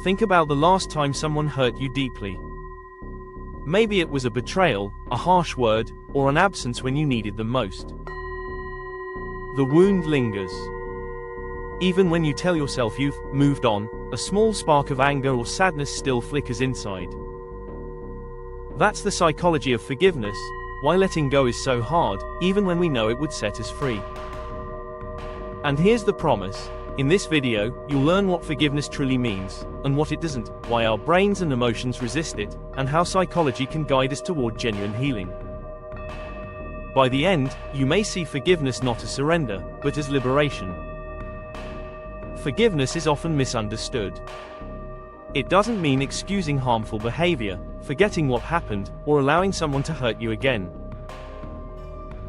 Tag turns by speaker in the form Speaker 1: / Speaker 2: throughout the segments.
Speaker 1: Think about the last time someone hurt you deeply. Maybe it was a betrayal, a harsh word, or an absence when you needed them most. The wound lingers. Even when you tell yourself you've moved on, a small spark of anger or sadness still flickers inside. That's the psychology of forgiveness, why letting go is so hard, even when we know it would set us free. And here's the promise. In this video, you'll learn what forgiveness truly means, and what it doesn't, why our brains and emotions resist it, and how psychology can guide us toward genuine healing. By the end, you may see forgiveness not as surrender, but as liberation. Forgiveness is often misunderstood. It doesn't mean excusing harmful behavior, forgetting what happened, or allowing someone to hurt you again.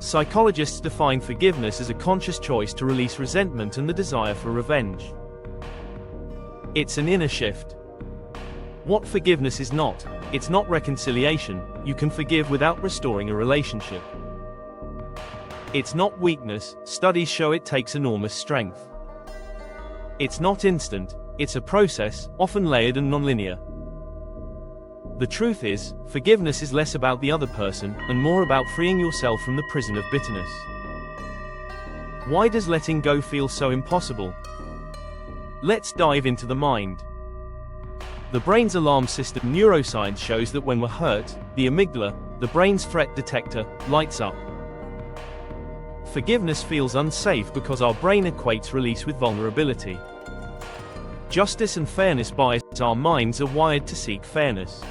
Speaker 1: Psychologists define forgiveness as a conscious choice to release resentment and the desire for revenge. It's an inner shift. What forgiveness is not, it's not reconciliation. You can forgive without restoring a relationship. It's not weakness, studies show it takes enormous strength. It's not instant, it's a process, often layered and nonlinear. The truth is, forgiveness is less about the other person, and more about freeing yourself from the prison of bitterness. Why does letting go feel so impossible? Let's dive into the mind. The brain's alarm system neuroscience shows that when we're hurt, the amygdala, the brain's threat detector, lights up. Forgiveness feels unsafe because our brain equates release with vulnerability. Justice and fairness bias our minds are wired to seek fairness.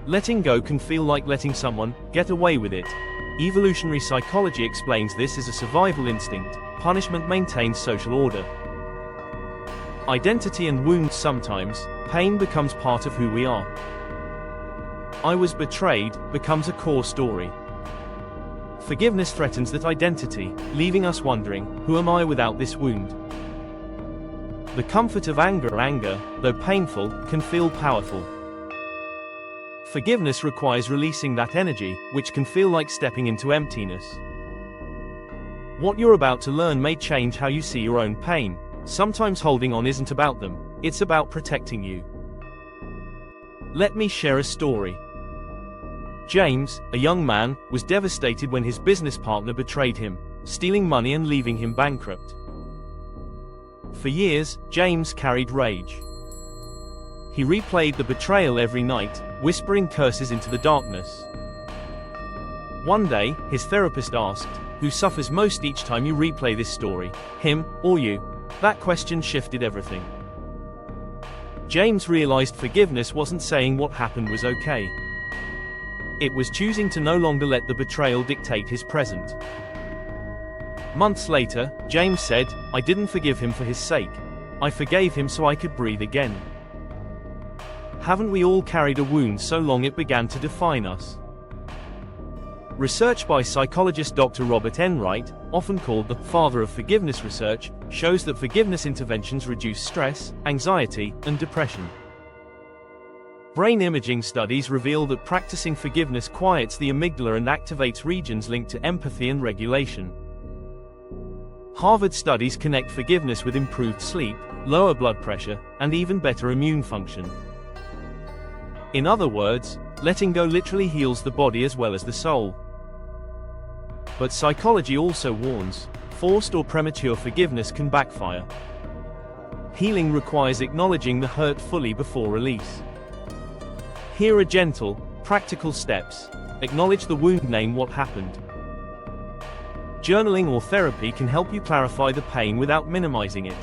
Speaker 1: Letting go can feel like letting someone get away with it. Evolutionary psychology explains this as a survival instinct. Punishment maintains social order. Identity and wounds sometimes, pain becomes part of who we are. I was betrayed becomes a core story. Forgiveness threatens that identity, leaving us wondering, who am I without this wound? The comfort of anger, though painful, can feel powerful. Forgiveness requires releasing that energy, which can feel like stepping into emptiness. What you're about to learn may change how you see your own pain. Sometimes holding on isn't about them, it's about protecting you. Let me share a story. James, a young man, was devastated when his business partner betrayed him, stealing money and leaving him bankrupt. For years, James carried rage. He replayed the betrayal every night, whispering curses into the darkness. One day, his therapist asked, "Who suffers most each time you replay this story, him or you?" That question shifted everything. James realized forgiveness wasn't saying what happened was okay. It was choosing to no longer let the betrayal dictate his present. Months later, James said, "I didn't forgive him for his sake. I forgave him so I could breathe again." Haven't we all carried a wound so long it began to define us? Research by psychologist Dr. Robert Enright, often called the father of forgiveness research, shows that forgiveness interventions reduce stress, anxiety, and depression. Brain imaging studies reveal that practicing forgiveness quiets the amygdala and activates regions linked to empathy and regulation. Harvard studies connect forgiveness with improved sleep, lower blood pressure, and even better immune function. In other words, letting go literally heals the body as well as the soul. But psychology also warns, forced or premature forgiveness can backfire. Healing requires acknowledging the hurt fully before release. Here are gentle, practical steps. Acknowledge the wound, name what happened. Journaling or therapy can help you clarify the pain without minimizing it.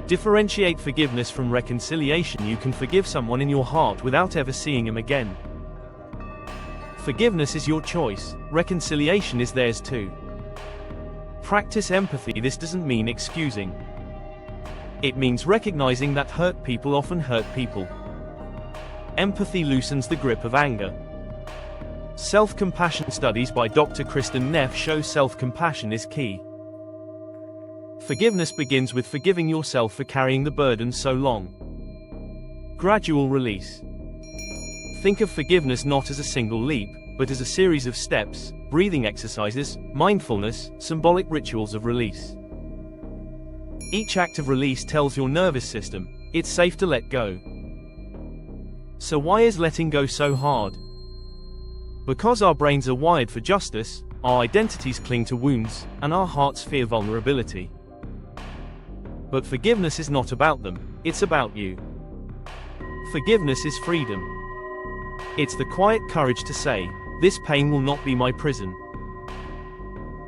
Speaker 1: Differentiate forgiveness from reconciliation. You can forgive someone in your heart without ever seeing him again. Forgiveness is your choice, reconciliation is theirs too. Practice empathy. This doesn't mean excusing. It means recognizing that hurt people often hurt people. Empathy loosens the grip of anger. Self-compassion. Studies by Dr. Kristen Neff show self-compassion is key. Forgiveness begins with forgiving yourself for carrying the burden so long. Gradual release. Think of forgiveness not as a single leap, but as a series of steps, breathing exercises, mindfulness, symbolic rituals of release. Each act of release tells your nervous system, It's safe to let go. So why is letting go so hard? Because our brains are wired for justice, our identities cling to wounds, and our hearts fear vulnerability. But forgiveness is not about them, it's about you. Forgiveness is freedom. It's the quiet courage to say, this pain will not be my prison.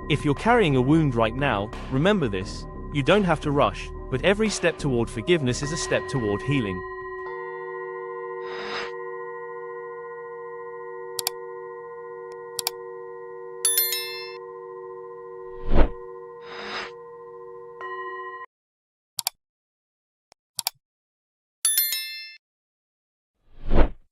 Speaker 1: If you're carrying a wound right now, remember this: you don't have to rush, but every step toward forgiveness is a step toward healing.